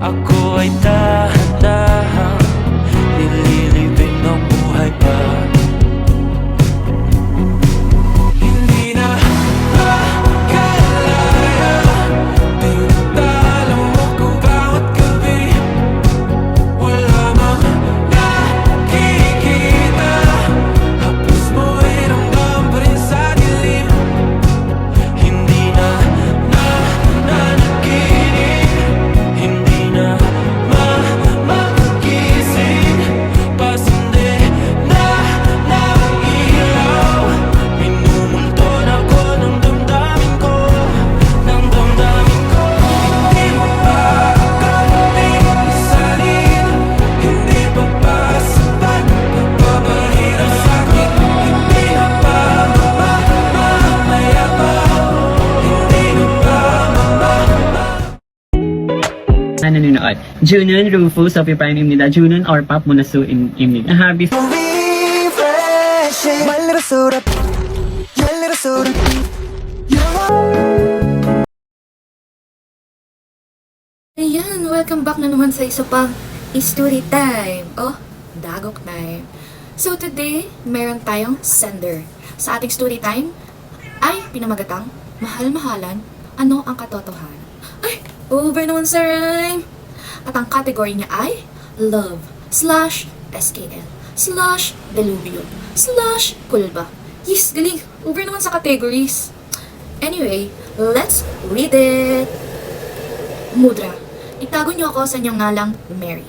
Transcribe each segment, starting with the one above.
Ako ay dahan-dahang nililibing ng buhay pa. Hindi na makalaya, tinatala mo ko bawat gabi. Wala mang nakikita, hapos mo'y ramdam pa rin sa dilim. Hindi na nanaginip, hindi na magising. Pasindi na ilaw, minumulton ako ng damdamin ko, ng damdamin ko. Hindi mo pa kaunting salin, hindi pa ba sapat nagpapahirap sa'kin? Hindi na ba mamaya pa, hindi na ba Na nanonood. Junun, Rufus, Sophie Prime Imnida, Junun, or Pop Munasu Imnida. Happy refreshing. My little soda, your little soda. Ayan, welcome back na naman sa isa pang story time. Oh, dagok time. So today, meron tayong sender. Sa ating story time ay pinamagatang mahal-mahalan, ano ang katotohanan? Ay, over naman sa rhyme. At ang category niya ay love / delubyo / kulba. Yes, galing. Over naman sa categories. Anyway, let's read it. Mudra. Itago niyo ako sa inyong ngalang Mary.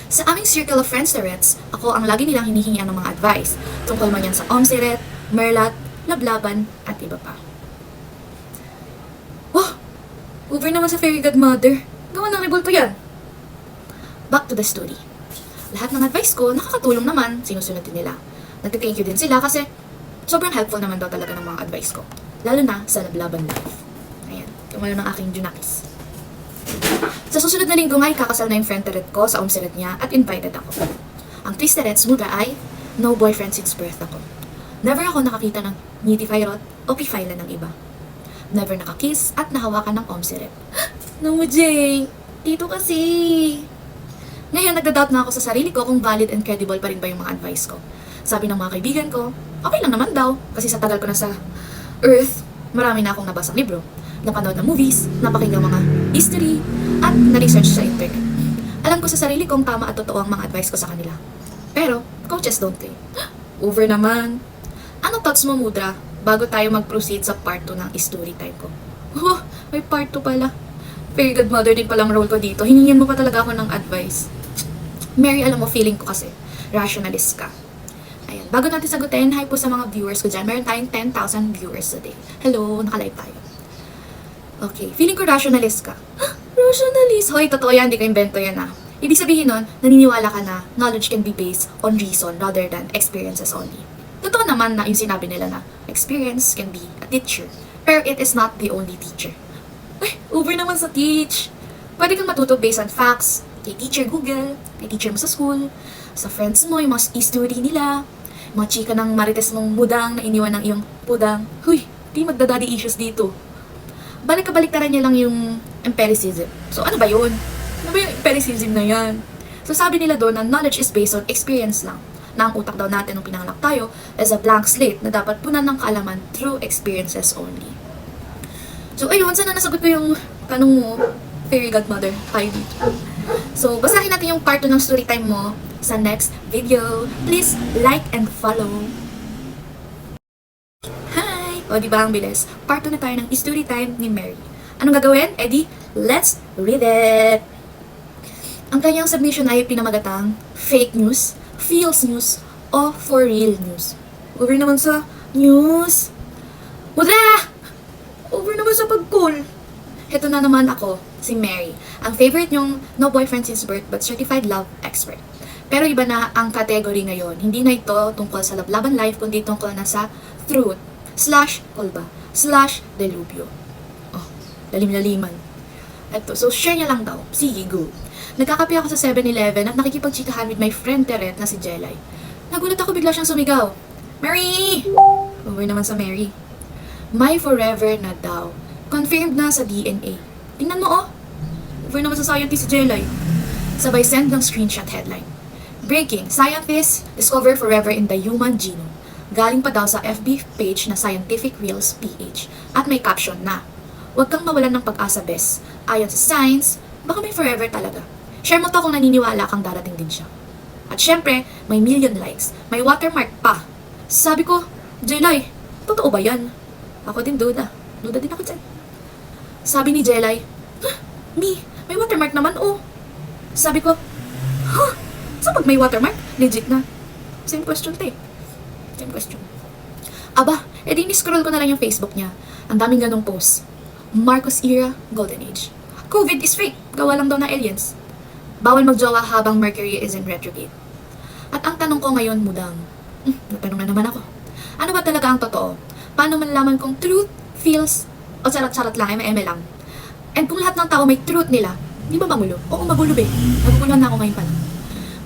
Sa aming circle of friends Terets, ako ang lagi nilang hinihingian ng mga advice tungkol man yan sa Omsiret, Merlat, Lablaban, at iba pa. Oh! Over naman sa fairy godmother. Gawa ng rebulto yan. Back to the story. Lahat ng advice ko, nakakatulong naman, sinusunod din nila. Nagte-thank you din sila kasi sobrang helpful naman daw talaga ng mga advice ko. Lalo na sa Lablaban life. Ayan, kumalo ng aking Junakis. Sa susunod na linggo nga, kakasal na yung friend Teret ko sa Omsiret niya at invited ako. Ang twist Terets muda ay no boyfriend since birth ako. Never ako nakakita ng ngiti fayrot o pifayla ng iba. Never nakakiss at nahawakan ng Omsiret. No, Jay! Dito kasi! Ngayon, nagda-doubt na ako sa sarili ko kung valid and credible pa rin ba yung mga advice ko. Sabi ng mga kaibigan ko, okay lang naman daw kasi sa tagal ko na sa Earth, marami na akong nabasang libro, napanood ng movies, napakinggang mga history, at na-research sa internet. Alam ko sa sarili kong tama at totoo ang mga advice ko sa kanila. Pero, coaches don't claim. Over naman. Ano thoughts mo, Mudra, bago tayo mag-proceed sa part 2 ng story time ko? Oh, may part 2 pala. Fairy godmother din palang role ko dito. Hiningin mo pa talaga ako ng advice. Mary, alam mo, feeling ko kasi, rationalist ka. Ayan, bago natin sagutin, hi po sa mga viewers ko dyan. Meron tayong 10,000 viewers today. Hello, nakalive tayo. Okay, feeling ko rationalist ka. Rationalist? Hoy, totoo yan, di ko invento yan ah. Ibig sabihin nun, naniniwala ka na knowledge can be based on reason rather than experiences only. Totoo naman na yung sinabi nila na experience can be a teacher, pero it is not the only teacher. Ay, over naman sa teach. Pwede kang matuto based on facts, kay teacher Google, kay teacher mo sa school, sa friends mo, yung mga history nila, mga chika ng marites mong mudang na iniwan ng iyong pudang. Huy, di magdadadi issues dito. Balik-kabaliktaran niya lang yung empiricism. So ano ba yun? Ano ba yung empiricism na yan? So sabi nila doon na knowledge is based on experience lang. Na ang utak daw natin nung pinanganak tayo is a blank slate na dapat punan ng kaalaman through experiences only. So ayun, sana nasagot ko yung tanong mo, fairy godmother, tayo dito. So basahin natin yung part 2 ng story time mo sa next video. Please like and follow. Hi! O diba ang bilis? Part 2 na tayo ng story time ni Mary. Anong gagawin? Eddie, let's read it! Ang kanyang submission ay pinamagatang fake news, feels news, o for real news. Over naman sa news. Mudra! Over naman sa pag-call. Heto na naman ako, si Mary. Ang favorite nyong no boyfriend since birth but certified love expert. Pero iba na ang category ngayon. Hindi na ito tungkol sa lablaban life, kundi tungkol na sa truth / kulba / delubyo. Oh, lalim-laliman. Eto, so share niya lang daw. Sige, go. Nagkakape ako sa 7-Eleven at nakikipagchikahan with my friend Teret na si Jelay. Nagulat ako, bigla siyang sumigaw. Mary! Over naman sa Mary. My forever na daw. Confirmed na sa DNA. Tingnan mo oh. Over naman sa scientist si Jelay. Sabay send ng screenshot headline. Breaking, scientists discover forever in the human genome. Galing pa daw sa FB page na Scientific Reels PH. At may caption na, huwag kang mawalan ng pag-asa, bes. Ayon sa science, baka may forever talaga. Share mo to kung naniniwala kang darating din siya. At syempre, may million likes. May watermark pa. Sabi ko, Jelay, totoo ba yan? Ako din duda. Duda din ako dyan. Sabi ni Jelay, Mi, may watermark naman, oh. Sabi ko, so pag may watermark, legit na. Same question, te. Same question. Aba, edi ni-scroll ko na lang yung Facebook niya. Ang daming ganong post. Marcos era, Golden Age. COVID is fake. Gawa lang daw ng aliens. Bawal magjowa habang Mercury is in retrograde. At ang tanong ko ngayon, Mudang, natanong na naman ako. Ano ba talaga ang totoo? Paano malalaman kung truth, feels, o charot-charot lang, eme lang? And kung lahat ng tao may truth nila, di ba magulo? Oo, magulo be. Naguguluhan na ako ngayon pala.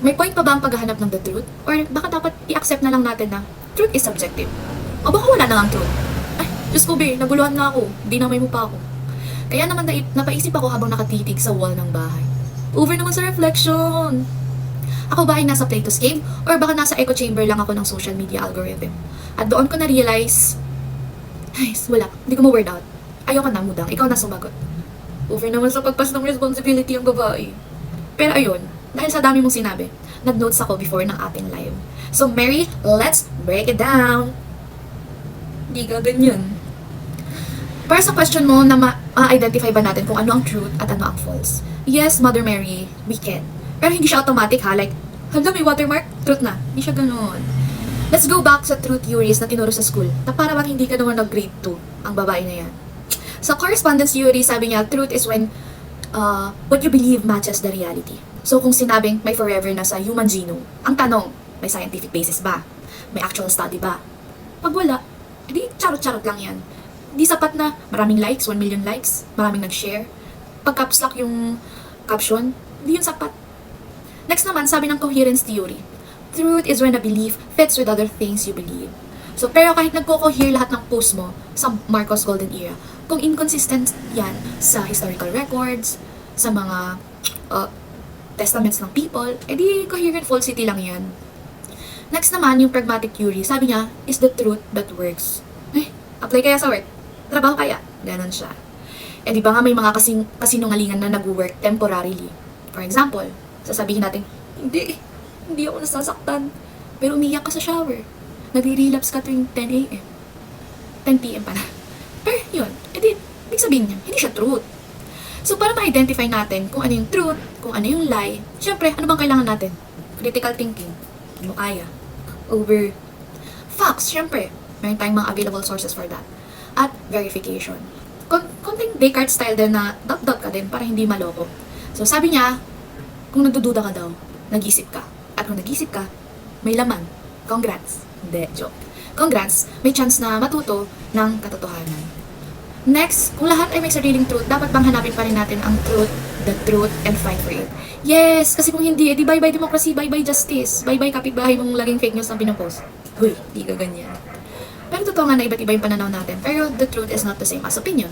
May point pa ba ang paghahanap ng the truth? Or baka dapat i-accept na lang natin na truth is subjective? O baka wala na ang truth? Ay, Diyos ko be, naguluhan na ako. Dinamay mo pa ako. Kaya naman napaisip ako habang nakatitig sa wall ng bahay. Over naman sa reflection. Ako ba ay nasa Plato's Cave? Or baka nasa echo chamber lang ako ng social media algorithm? At doon ko na-realize, ay, wala. Hindi ko ma-word out. Ayoko na, Mudang. Ikaw na sumagot. Over naman sa pagpas ng responsibility ang babae. Pero ayun, dahil sa dami mong sinabi, nag-notes ako before ng ating live. So, Mary, let's break it down. Di ka ganyan. Para sa question mo na ma-identify ba natin kung ano ang truth at ano ang false? Yes, Mother Mary, we can. Pero hindi siya automatic ha, like, hanggang may watermark, truth na. Hindi siya ganun. Let's go back sa truth theories na tinuro sa school, na para bang hindi ka naman nag-grade 2, ang babae na yan. Sa correspondence theory, sabi niya, truth is when what you believe matches the reality. So kung sinabing may forever na sa human genome, ang tanong, may scientific basis ba? May actual study ba? Pag wala, edi charot-charot lang yan. Di sapat na maraming likes, 1 million likes, maraming nag-share. Pag caps lock yung caption, di yun sapat. Next naman, sabi ng coherence theory, truth is when a belief fits with other things you believe. So, pero kahit nagko-cohere lahat ng post mo sa Marcos Golden Era, kung inconsistent yan sa historical records, sa mga testaments ng people, edi coherent falsity lang yan. Next naman, yung pragmatic theory, sabi niya, is the truth that works. Apply kaya sa work? Trabaho kaya? Ganon siya. Eh di ba nga may mga kasinungalingan na nag-work temporarily. For example, sasabihin natin, hindi ako nasasaktan. Pero umiyak ka sa shower. Nagre-relapse ka tuwing 10 a.m. 10 p.m. pala. Pero yun, edi, ibig sabihin niya, hindi siya truth. So para ma-identify natin kung ano yung truth, kung ano yung lie, syempre, ano bang kailangan natin? Critical thinking. Hindi mo kaya. Over facts, syempre. Meron tayong mga available sources for that. At verification. Konting Descartes style din na dot-dot ka din para hindi maloko. So sabi niya, kung nagdududa ka daw, nag-isip ka. At kung nag-isip ka, may laman. Congrats. Hindi, joke. Congrats, may chance na matuto ng katotohanan. Next, kung lahat ay may sariling truth, dapat bang hanapin pa rin natin ang truth, the truth, and fight for it? Yes, kasi kung hindi, edi bye-bye democracy, bye-bye justice, bye-bye kapitbahay mong laging fake news na pinopost. Huy, di ka ganyan. Pero totoo nga na iba't iba yung pananaw natin, pero the truth is not the same as opinion.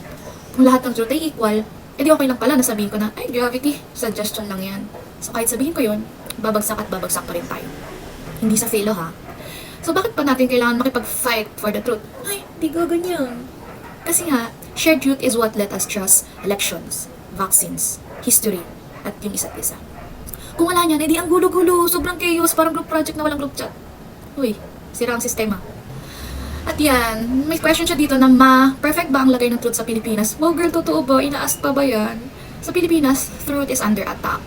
Kung lahat ng truth ay equal, edi okay lang pala na sabihin ko na, ay, gravity, suggestion lang yan. So kahit sabihin ko yun, babagsak at babagsak pa rin tayo. Hindi sa philo ha. So bakit pa natin kailangan makipag-fight for the truth? Ay, di ka ganyan. Kasi nga, shared truth is what let us trust elections, vaccines, history, at yung isa't isa. Kung wala niyan, edi ang gulo-gulo, sobrang chaos, parang group project na walang group chat. Uy, sira ang sistema. At yan, may question siya dito na perfect ba ang lagay ng truth sa Pilipinas? Wow girl, totoo ba? Ina-ask pa ba yan? Sa Pilipinas, truth is under attack.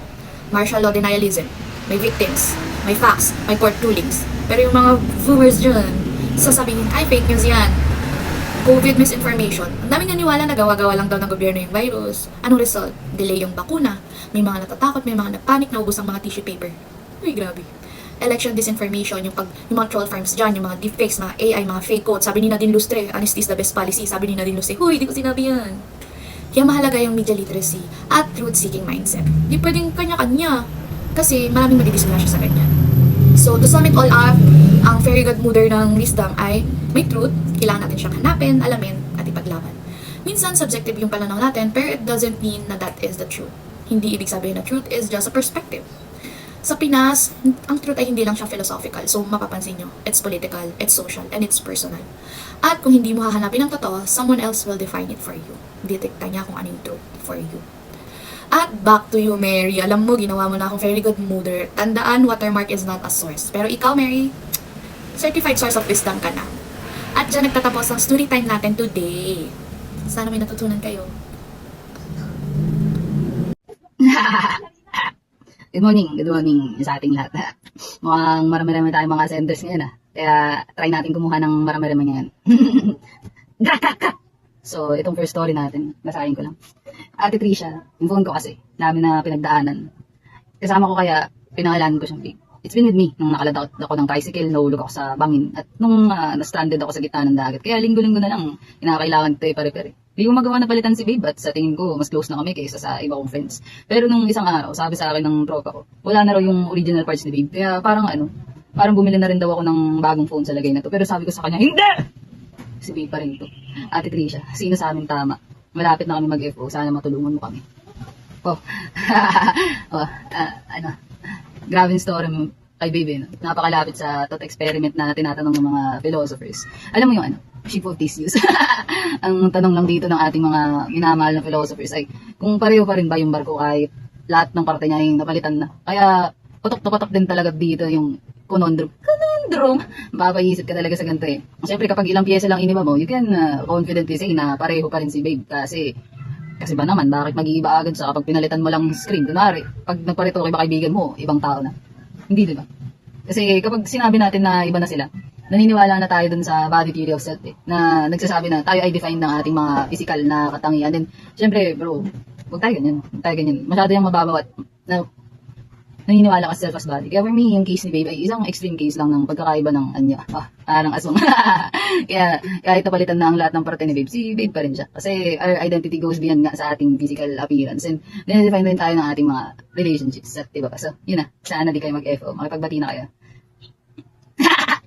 Martial law denialism. May victims, may facts, may court rulings. Pero yung mga viewers dyan, sasabihin, ay fake news yan. COVID misinformation. Ang daming naniwala na gawa-gawa lang daw ng gobyerno yung virus. Anong result? Delay yung bakuna. May mga natatakot, may mga nagpanic, naubos ang mga tissue paper. Uy, grabe. Election disinformation, yung mga troll farms dyan, yung mga deepfakes, mga AI, mga fake quotes. Sabi ni Nadine Lustre, honesty is the best policy. Sabi ni Nadine Lustre, huy, di ko sinabi yan. Kaya mahalaga yung media literacy at truth-seeking mindset. Di pwedeng kanya-kanya. Kasi maraming madidisgrasya sa ganyan. So, to sum it all up, ang fairy godmother ng wisdom ay may truth, kailangan natin siyang hanapin, alamin, at ipaglaban. Minsan, subjective yung pananaw natin, pero it doesn't mean na that is the truth. Hindi ibig sabihin na truth is just a perspective. Sa Pinas, ang truth ay hindi lang siya philosophical. So, mapapansin nyo, it's political, it's social, and it's personal. At kung hindi mo hahanapin ang totoo, someone else will define it for you. Ditekta niya kung ano yung truth for you. At back to you, Mary. Alam mo, ginawa mo na akong very good mother. Tandaan, watermark is not a source. Pero ikaw, Mary, certified source of wisdom ka na. At dyan nagtatapos ang story time natin today. Sana may natutunan kayo. Good morning sa ating lahat. Mukhang marami-rami tayong mga senders ngayon Kaya try natin kumuha ng marami-rami ngayon. So, itong first story natin, basahin ko lang. Ate Trisha, yung phone ko kasi, namin na pinagdaanan. Kasama ko kaya, pinangalan ko siyang Big. It's been with me nung nakaladot ako ng tricycle, nahulog ako sa bangin, at nung na-stranded ako sa gitna ng dagat. Kaya linggo-linggo na lang, kinakailangan ito pare-pare. Hindi ko magawa na palitan si Babe at sa tingin ko, mas close na kami kaysa sa iba kong friends. Pero nung isang araw, sabi sa akin ng tropa ko, wala na raw yung original parts ni Babe. Kaya parang bumili na rin daw ako ng bagong phone sa lagay na to. Pero sabi ko sa kanya, hindi! Si Babe pa rin to. Ate Trisha, sino sa amin tama? Malapit na kami mag-FO, sana matulungan mo kami. Grabe yung story mo kay Babe. Napakalapit sa thought experiment na tinatanong ng mga philosophers. Alam mo yung ship of Theseus. Ang tanong lang dito ng ating mga minamahal na philosophers ay kung pareho pa rin ba yung barko kahit lahat ng parte niya yung napalitan na. Kaya putok na putok din talaga dito yung conundrum. Mapapaisip ka talaga sa ganito Siyempre kapag ilang pyesa lang iniba mo, you can confidently say na pareho pa rin si Babe. Kasi ba naman, bakit mag-iiba agad sa kapag pinalitan mo lang screen? Kunwari, pag nagparito kay kaibigan mo, ibang tao na. Hindi, di ba? Kasi kapag sinabi natin na iba na sila, naniniwala na tayo dun sa body theory of self na nagsasabi na tayo ay defined ng ating mga physical na katangian. Then, syempre, bro, huwag tayo ganyan. Masyado yung mababaw at naniniwala ka sa self as body. Kaya for me, yung case ni Babe ay isang extreme case lang ng pagkakaiba ng anya. Parang asong. Kaya kahit napalitan na ang lahat ng parte ni Babe, si Babe pa rin siya. Kasi our identity goes beyond nga sa ating physical appearance. And dinedefine rin tayo ng ating mga relationships. At diba? So, yun sana di kayo mag-FO. Makipagbati na kayo.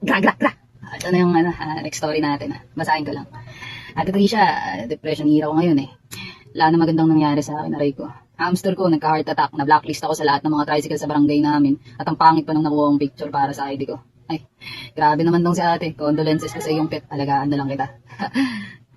Gra. Ito na yung next story natin. Basahin ko lang. Ate Trisha, depression era ko ngayon Wala na magandang nangyari sa akin, aray ko. Hamster ko, nagka-heart attack, na-blacklist ako sa lahat ng mga tricycle sa barangay namin. At ang pangit pa nang nakuha kong picture para sa ID ko. Ay, grabe naman dong si ate. Condolences ko sa iyong pet. Alagaan na lang kita.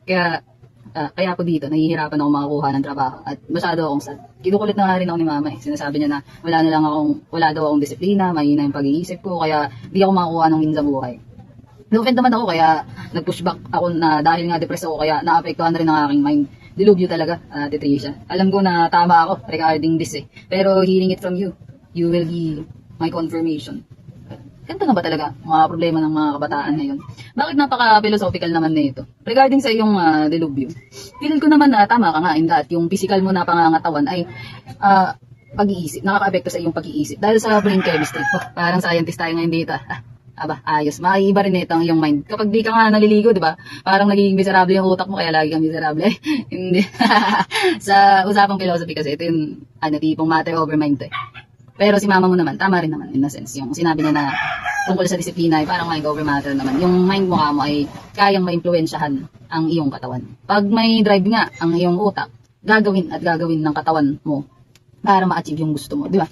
Kaya ako dito, nahihirapan ako makakuha ng trabaho. At masyado akong sad. Kinukulit na nga rin ako ni mama Sinasabi niya na wala daw akong disiplina, mahina yung pag-iisip ko, kaya di ako makakuha ng win sa buhay. Na-offend naman ako, kaya nag-push back ako na dahil nga depressed ako, kaya naapektuhan na rin ang aking mind. Dilubyo talaga, Ate Trisha. Alam ko na tama ako regarding this Pero hearing it from you, you will be my confirmation. Ganito na ba talaga mga problema ng mga kabataan ngayon? Bakit napaka-philosophical naman na ito? Regarding sa iyong dilubyo, feel ko naman na tama ka nga in that yung physical mo na pangangatawan ay pag-iisip, nakaka-apekto sa iyong pag-iisip. Dahil sa brain chemistry, parang scientist tayo ngayon dito. Ayos. Maiiba rin ito ang iyong mind. Kapag di ka nga naliligo, di ba? Parang nagiging miserable yung utak mo, kaya lagi kang miserable. Hindi. Sa usapang philosophy kasi, ito yung tipong matter over mind Pero si mama mo naman, tama rin naman in a sense. Yung sinabi niya na tungkol sa disiplina ay parang mind over matter naman. Yung mind mo ay kayang ma-impluensyahan ang iyong katawan. Pag may drive nga ang iyong utak, gagawin ng katawan mo para ma-achieve yung gusto mo, di ba?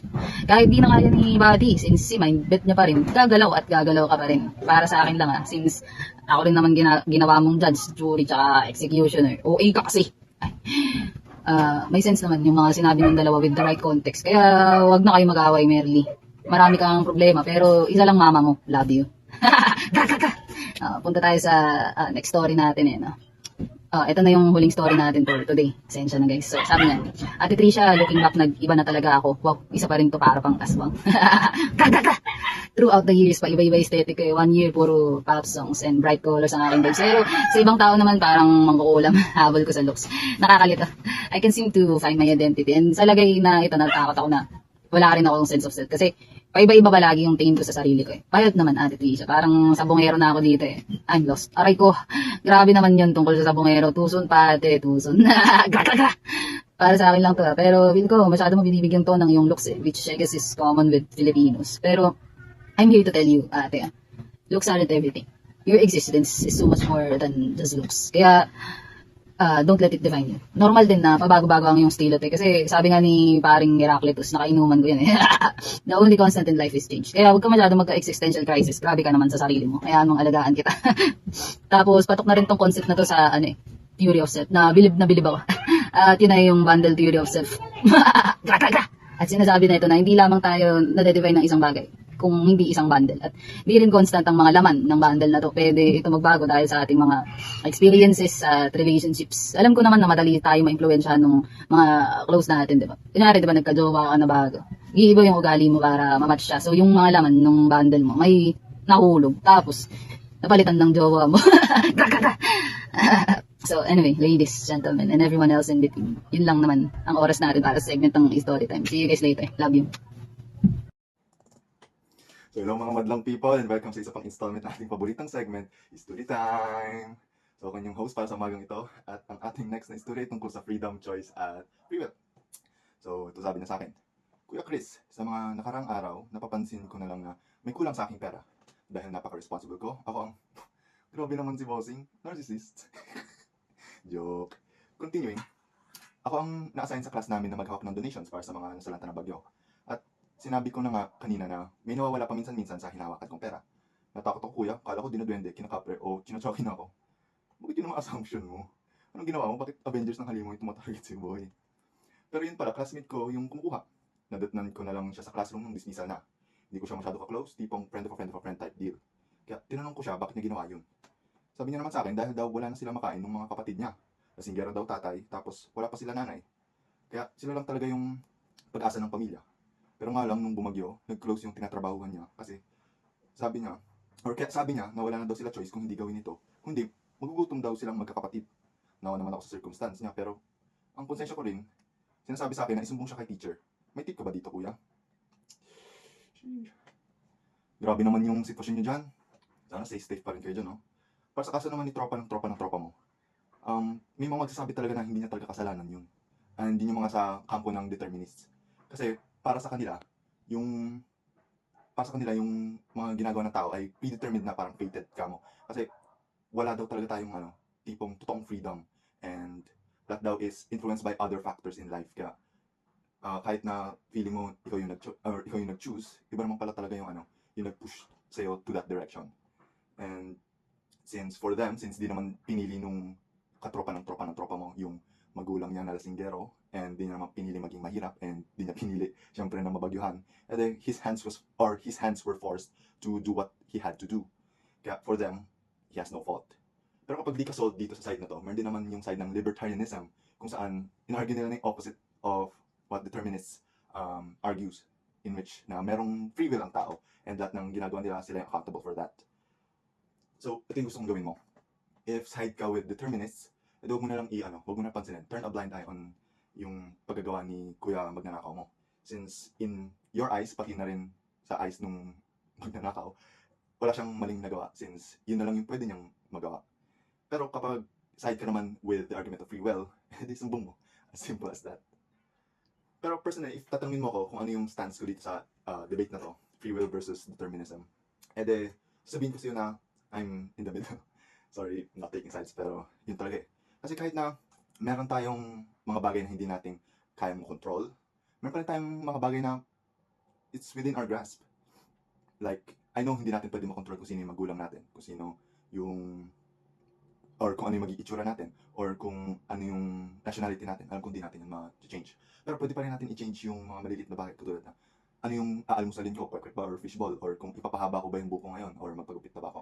Kahit di na kaya ni body, since si mind, bet niya pa rin, gagalaw ka pa rin. Para sa akin lang since ako rin naman ginawa mong judge, jury, tsaka executioner. OA ka kasi. May sense naman yung mga sinabi ng dalawa with the right context. Kaya wag na kayo mag-away, Merly. Marami kang problema, pero isa lang mama mo. Love you. Punta tayo sa next story natin ito na yung huling story natin for today. Pasensya na guys. So, sabi niya, Ate Trisha, looking back, nag-iba na talaga ako. Wow, isa pa rin to para pang aswang. Throughout the years, pa iba-iba aesthetic ko. 1 year, puro pop songs and bright colors ang aking vibes. Pero sa ibang tao naman, parang mangkukulam. Habol ko sa looks. Nakakalito. I can seem to find my identity. And sa lagay na ito, natakot ako na wala rin akong sense of self. Kasi paiba-iba ba lagi yung tingin ko sa sarili ko Payag naman, Ate Trisha. Parang sabongero na ako dito I'm lost. Aray ko, grabe naman yun tungkol sa sabongero. Tuson pa, ate, tuson. Para sa akin lang to Pero feel ko, masyado mo binibigyan to ng yung looks which I guess is common with Filipinos. Pero I'm here to tell you, ate, looks aren't everything. Your existence is so much more than just looks. Kaya, don't let it define you. Normal din na pabago-bago ang yung estilo to. Kasi sabi nga ni paring Heraclitus, nakainuman ko yan eh. The only constant in life is change. Kaya huwag ka masyado magka-existential crisis. Grabe ka naman sa sarili mo. Kaya anong alagaan kita. Tapos patok na rin tong concept na to sa theory of self. Na bilib ako. At yun ay yung bundle theory of self. At sinasabi na ito na hindi lamang tayo na-define ng isang bagay kung hindi isang bundle. At hindi rin constant ang mga laman ng bundle na to. Pwede ito magbago dahil sa ating mga experiences at relationships. Alam ko naman na madali tayo ma-influensyahan ng mga close natin, di ba? Kunyari, di ba, nagka-jowa ka na bago. Iiba yung ugali mo para ma-match siya. So, yung mga laman ng bundle mo, may nahulog. Tapos, napalitan ng jowa mo. So, anyway, ladies, gentlemen, and everyone else in between. Yun lang naman ang oras natin para sa segment ng story time. See you guys later. Love you. So hello mga madlang people and welcome sa isa pang installment ng ating paboritang segment, Story Time! So ako yung host para sa umagang ito at ang ating next na story tungkol sa freedom, choice at free will. So ito sabi na sa akin, Kuya Chris, sa mga nakarang araw, napapansin ko na lang na may kulang sa aking pera. Dahil napaka-responsible ko, ako ang, grabe naman si Bossing, narcissist. Joke. Continuing, ako ang na-assign sa class namin na maghawak ng donations para sa mga nasalanta na bagyo. At sinabi ko na nga kanina na may nawawala pa minsan-minsan sa hinawakan kong pera. Natakot ako kuya, kala ko dinadwende, kinakapre o chinachokin ako. Bakit yun ang assumption mo? Anong ginawa mo? Bakit Avengers ng halimaw yung tumatarget si boy? Pero yun pala, classmate ko yung kumukuha. Nadatnan ko na lang siya sa classroom nung dismissal na. Hindi ko siya masyado ka-close, tipong friend of a friend type deal. Kaya tinanong ko siya bakit niya ginawa yun. Sabi niya naman sa akin dahil daw wala na sila makain ng mga kapatid niya. Lasinggera daw tatay, tapos wala pa sila nanay. Kaya sila lang talaga yung pag-asa ng pamilya. Pero nga lang nung bumagyo, nag-close yung tinatrabahuhan niya kasi sabi niya na wala na daw sila choice kung hindi gawin ito. Kundi magugutom daw silang magkakapatid. Nawa naman ako sa circumstance niya pero ang konsensya ko rin, sinasabi sa akin na isumbong siya kay teacher. May tip ka ba dito kuya? Grabe naman yung sitwasyon niyo dyan. Sana safe pa rin kayo dyan, no? Para sa kaso naman ni tropa ng tropa mo, may mga magsasabi talaga na hindi niya talaga kasalanan yun. And hindi niya mga sa kampo ng determinists. Kasi para sa kanila yung mga ginagawa ng tao ay predetermined na, parang fated ka mo. Kasi wala daw talaga tayong tipong totoong freedom, and that daw is influenced by other factors in life. Kaya kahit na feeling mo ikaw yung nag-choose, iba naman pala talaga yung nag-push sa'yo to that direction. And since di naman pinili nung katropa ng tropa mo yung magulang niya na lasinggero, and di niya naman pinili maging mahirap, and di niya pinili siyempre na mabagyuhan, and then his hands were forced to do what he had to do. Kaya for them, he has no fault. Pero kapag di ka sold dito sa side na to, meron din naman yung side ng libertarianism, kung saan inargue nila na yung opposite of what determinists argues, in which na merong free will ang tao, and lahat ng ginagawa nila sila yung accountable for that. So ito yung gusto kong gawin mo. If side ka with determinists, huwag mo na lang huwag mo na pansinin. Turn a blind eye on yung paggagawa ni Kuya Magnanakaw mo. Since in your eyes, pati na rin sa eyes nung magnanakaw, wala siyang maling nagawa since yun na lang yung pwede niyang magawa. Pero kapag side ka naman with the argument of free will, edi sumbong mo. As simple as that. Pero personally, if tatanungin mo ko kung ano yung stance ko dito sa debate na to, free will versus determinism, edi sabihin ko sa'yo na I'm in the middle. Sorry, not taking sides, pero yun talaga eh. Kasi kahit na meron tayong mga bagay na hindi natin kaya mo control, meron pa rin tayong mga bagay na it's within our grasp. Like, I know hindi natin pwede makontrol kung sino yung magulang natin, kung sino yung, or kung ano yung magiging itsura natin, or kung ano yung nationality natin. Alam kung hindi natin yung ma-change. Pero pwede pa rin natin i-change yung mga maliliit na bagay, katulad na ano yung aalmusalin ko, pork ba or fishball, or kung ipapahaba ko ba yung buko ngayon, or magpagupit na ba ako.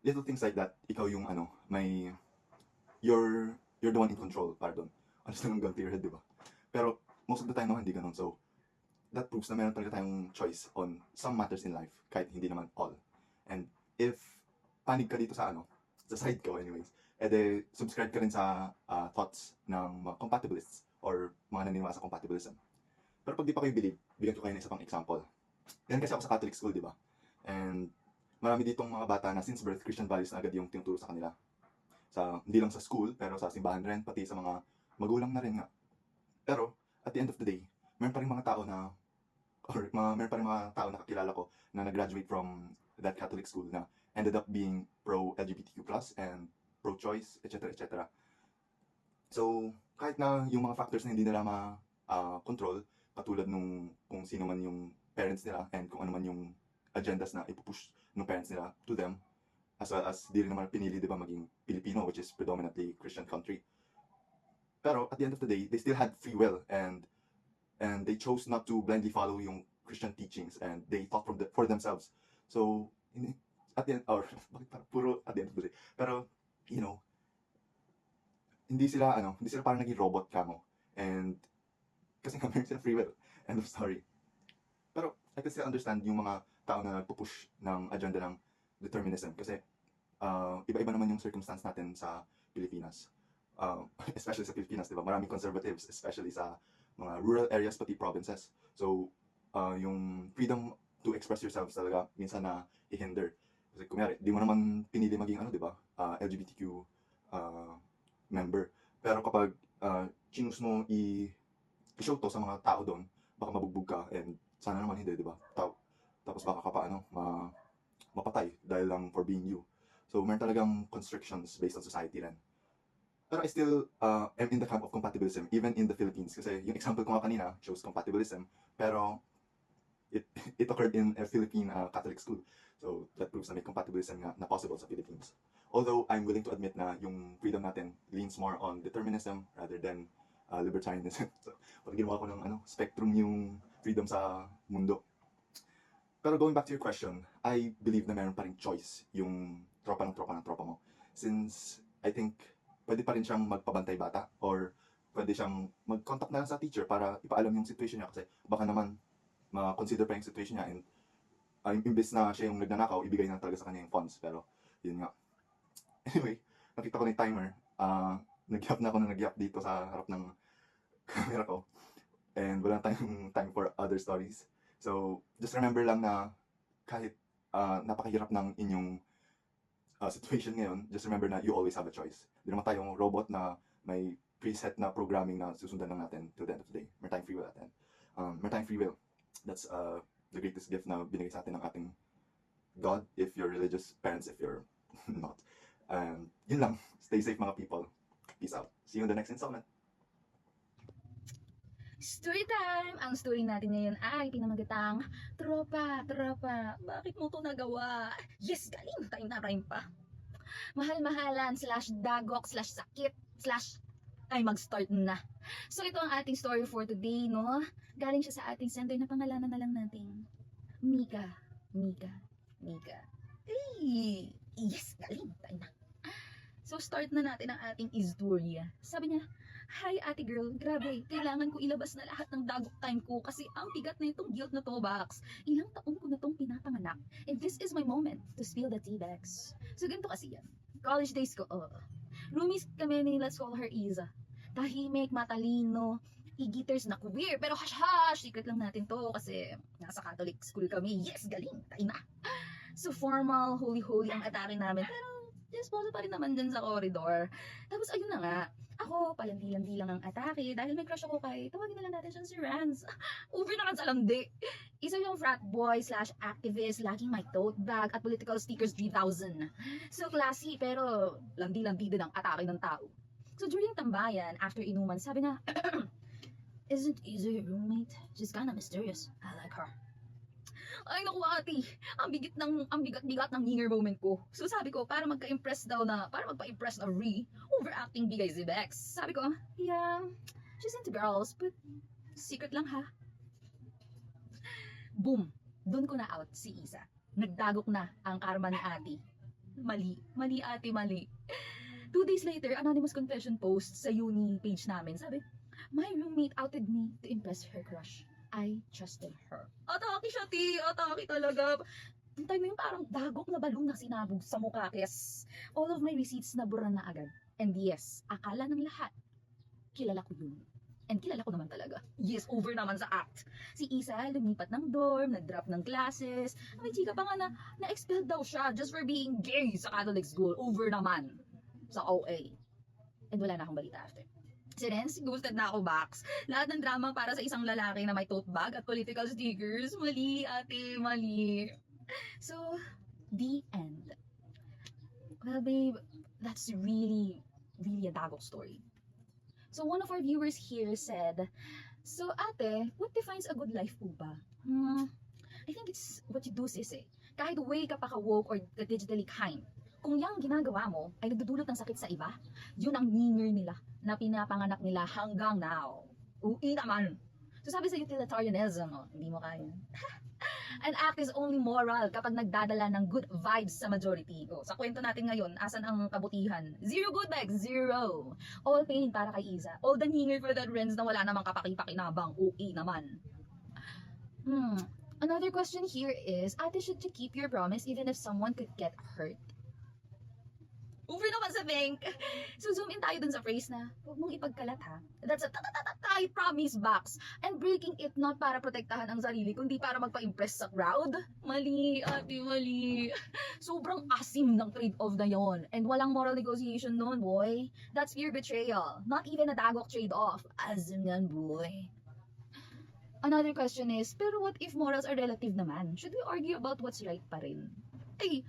Little things like that, ikaw yung you're the one in control, pardon. Honest naman gun to your head, di ba? Pero most of the time naman hindi ganun. So, that proves na meron talaga tayong choice on some matters in life, kahit hindi naman all. And if panig ka dito sa sa side ko anyways, edi subscribe ka rin sa thoughts ng mga compatibilists or mga naniniwala sa compatibilism. Pero pag di pa kayo believe, bigyan ko kayo ng isa pang example. Yan kasi ako sa Catholic school, di ba? And marami ditong mga bata na since birth, Christian values na agad yung tinuturo sa kanila. Hindi lang sa school, pero sa simbahan rin, pati sa mga magulang na rin nga. Pero, at the end of the day, meron pa rin mga tao na kakilala ko na nag-graduate from that Catholic school na ended up being pro-LGBTQ+, and pro-choice, etc. etc. So, kahit na yung mga factors na hindi nila control, katulad nung kung sino man yung parents nila and kung ano man yung agendas na ipupush ng parents nila to them, as well as di rin naman pinili, di ba, maging Filipino, which is predominantly Christian country. Pero at the end of the day, they still had free will, and they chose not to blindly follow yung Christian teachings, and they thought for themselves. So, at the end, or bakit parang puro at the end of the day. Pero, you know, hindi sila parang naging robot kamo. And kasi nga meron sila free will. End of story. Pero I can still understand yung mga tao na nagpupush ng agenda ng determinism kasi iba-iba naman yung circumstance natin sa Pilipinas. Especially sa Pilipinas, di ba? Maraming conservatives, especially sa mga rural areas pati provinces. So, yung freedom to express yourselves talaga minsan na i-hinder. Kasi kunyari, di mo naman pinili maging di ba? LGBTQ member. Pero kapag choose mo i-show to sa mga tao doon, baka mabugbog ka, and sana naman hindi, di ba? Tapos baka ka pa mapatay dahil lang for being you. So, meron talagang constrictions based on society rin. Pero I still am in the camp of compatibilism, even in the Philippines. Kasi yung example ko nga kanina shows compatibilism, pero it occurred in a Philippine Catholic school. So that proves na may compatibilism nga na possible sa Philippines. Although I'm willing to admit na yung freedom natin leans more on determinism rather than libertarianism. So pag ginawa ko ng spectrum yung freedom sa mundo. Pero going back to your question, I believe na meron pa rin choice yung tropa mo. Since I think pwede pa rin siyang magpabantay bata, or pwede siyang mag-contact na lang sa teacher para ipaalam yung situation niya, kasi baka naman ma-consider pa yung situation niya, and imbes na siya yung nagnanakaw, ibigay na talaga sa kanya yung funds. Pero yun nga. Anyway, nakita ko na yung timer. Nag-yap na ako na nag-yap dito sa harap ng camera ko, and wala tayong time for other stories. So just remember lang na kahit napakahirap ng inyong situation ngayon, just remember na you always have a choice. Hindi naman tayong robot na may preset na programming na susundan lang natin till the end of the day. Meron tayong free will natin. Meron tayong free will. That's the greatest gift na binigay sa atin ng ating God, if you're religious, parents if you're not. And yun lang. Stay safe mga people. Peace out. See you in the next installment. Story time! Ang story natin ngayon ay pinamagatang Tropa, bakit mo to nagawa? Yes, galing! Tayo na rhyme pa. Mahal-mahalan / dagok / sakit / ay mag-start na. So ito ang ating story for today, no? Galing siya sa ating sender na pangalanan na lang natin. Mika. Ay, yes, galing! Tayo na. So start na natin ang ating istorya. Sabi niya, "Hi ate girl, grabe, kailangan ko ilabas na lahat ng dagok time ko kasi ang bigat na itong guilt na to, Bax. Ilang taon ko na tong pinapanganak, and this is my moment to spill the tea bags." So ganito kasi yan. College days ko, roomies kami ni, let's call her Iza. Tahimik, matalino, i-guitars na queer, pero hush, secret lang natin to kasi nasa Catholic school kami. Yes, galing, tayo na. So formal, holy ang atake namin, pero disposal pa rin naman dyan sa corridor. Tapos ayun na nga, ako, palandi-landi lang ang atake dahil may crush ako kay, tawagin na lang natin siyang si Rans. Uber na sa landi. Isa yung frat boy / activist, laging may tote bag at political stickers 3,000. So classy, pero landi-landi din ang atake ng tao. So during tambayan, after inuman, sabi na, "Isn't Isa your roommate? She's kinda mysterious. I like her." Ay naku ate, ang bigat-bigat ng yinger moment ko. So sabi ko, para magpa-impress na overacting bigay si Bex. Sabi ko, "Yeah, she's into girls, but secret lang ha." Boom! Doon ko na out si Isa. Nagdagok na ang karma ni ate. Mali ate, mali. 2 days later, anonymous confession post sa uni page namin. Sabi, "My roommate outed me to impress her crush. I trusted her." Atake siya, atake talaga. Hintay mo yung parang dagok na balong na sinabog sa mukha, kes. All of my receipts nabura na agad. And yes, akala ng lahat, kilala ko yun. And kilala ko naman talaga. Yes, over naman sa act. Si Isa lumipat ng dorm, nag-drop ng classes. May chika pa nga na-expelled daw siya just for being gay sa Catholic school. Over naman sa OA. And wala na akong balita after. Si Renz, ghosted na ako, Bax. Lahat ng drama para sa isang lalaki na may tote bag at political stickers. Mali, ate, mali. So, the end. Well, babe, that's really a dagok story. So one of our viewers here said, so ate, what defines a good life po ba? I think it's what you do, sis eh. Kahit way ka pa ka-woke or digitally kind, kung yung ginagawa mo ay nagdudulot ng sakit sa iba, yun ang nginger nila na pinapanganak nila hanggang now. Ui naman. So sabi sa utilitarianism, hindi mo kaya. An act is only moral kapag nagdadala ng good vibes sa majority. Sa kwento natin ngayon, asan ang kabutihan? Zero good vibes, zero. All pain para kay Iza. All the hinger for that Renz na wala namang kapaki-pakinabang. Okay naman. Another question here is, ate, should you keep your promise even if someone could get hurt? Over naman sa Pink. So zoom in tayo dun sa phrase na, huwag mong ipagkalat ha. That's a tight promise box. And breaking it not para protektahan ang sarili, kundi para magpa-impress sa crowd. Mali, ate, mali. Sobrang asim ng trade-off na yon. And walang moral negotiation noon, boy. That's pure betrayal. Not even a dagok trade-off. Asim yan, boy. Another question is, pero what if morals are relative naman? Should we argue about what's right pa rin? Hey,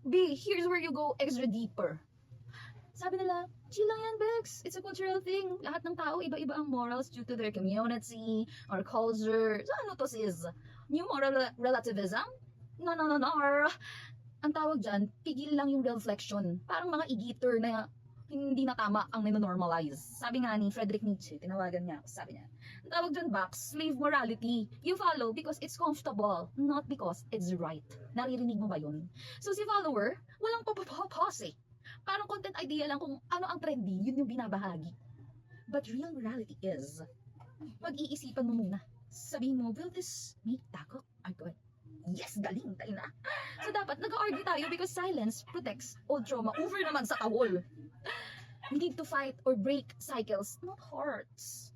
B, here's where you go extra deeper. Sabi nila, chill lang yan, Bex. It's a cultural thing. Lahat ng tao, iba-iba ang morals due to their community or culture. So ano to sis? New moral relativism? No. Ang tawag dyan, pigil lang yung reflection. Parang mga igiter na hindi na tama ang ninonormalize. Sabi nga ni Friedrich Nietzsche, tinawagan niya, sabi niya, ang tawag dyan, Bax, slave morality. You follow because it's comfortable, not because it's right. Naririnig mo ba yun? So si follower, walang papapapos eh. Parang content idea lang kung ano ang trendy, yun yung binabahagi. But real morality is, mag-iisipan mo muna. Sabihin mo, will this make Taco are good? Yes, galing, tayo na. So dapat nag-argue tayo because silence protects old trauma. Over naman sa tawol. We need to fight or break cycles, not hearts.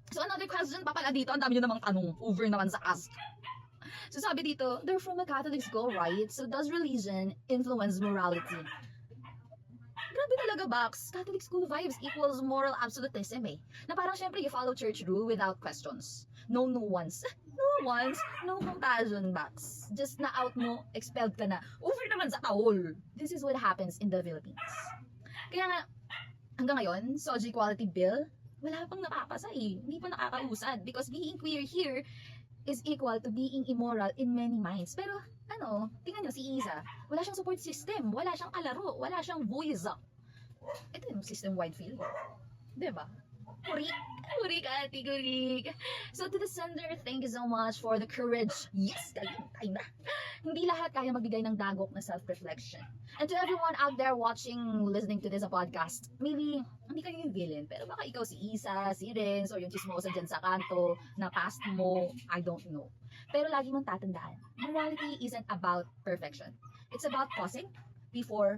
So another question pa pala dito, ang dami nyo namang tanong. Over naman sa ask. So sabi dito, they're from a Catholic school, right? So does religion influence morality? Grabe talaga, Box. Catholic school vibes equals moral absolutism eh. Na parang syempre you follow church rule without questions. No nuance. No compassion, Box. Just na out mo, expelled ka na. Over naman sa taol. This is what happens in the Philippines. Kaya nga, hanggang ngayon, Soji Equality Bill, wala pang napapasa eh. Hindi pa nakakausad. Because being queer here is equal to being immoral in many minds. Pero, tingnan nyo si Iza. Wala siyang support system. Wala siyang kalaro. Wala siyang voice. Ito yung system-wide failure. Diba? Kurik, ate, kurik. So to the sender, thank you so much for the courage. Yes, galing tayo na. Hindi lahat kaya magbigay ng dagok na self-reflection. And to everyone out there watching, listening to this podcast, maybe, hindi kayo yung villain, pero baka ikaw si Isa, si Renz, or yung chismosa dyan sa kanto, na past mo, I don't know. Pero lagi mong tatandaan, morality isn't about perfection. It's about pausing before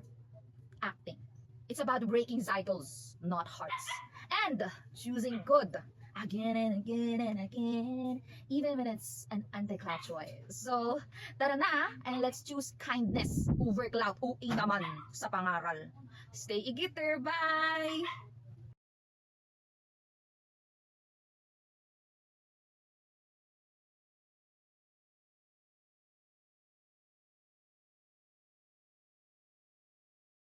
acting. It's about breaking cycles, not hearts. And choosing good again and again and again, even when it's an anti-clockwise. So, tara na, and let's choose kindness over clout. Okay naman sa pangaral. Stay igiter, bye!